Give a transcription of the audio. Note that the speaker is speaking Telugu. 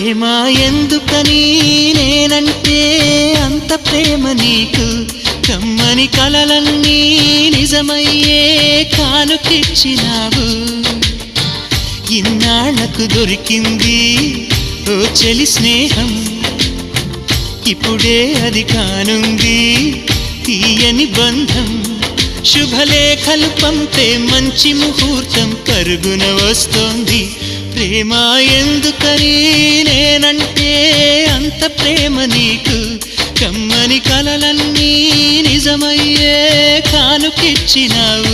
ప్రేమ ఎందుకని నేనంటే అంత ప్రేమ నీకు కమ్మని కలలన్నీ నిజమయ్యే కానుకిచ్చినావు ఇన్నాళ్లకు దొరికింది ఓ చెలి స్నేహం ఇప్పుడే అది కానుంది తీయని బంధం శుభలేఖలు పంపే మంచి ముహూర్తం పరుగున వస్తోంది ప్రేమ ఎందుకని నేనంటే అంత ప్రేమ నీకు కమ్మని కలలన్నీ నిజమయ్యే కానుకిచ్చినావు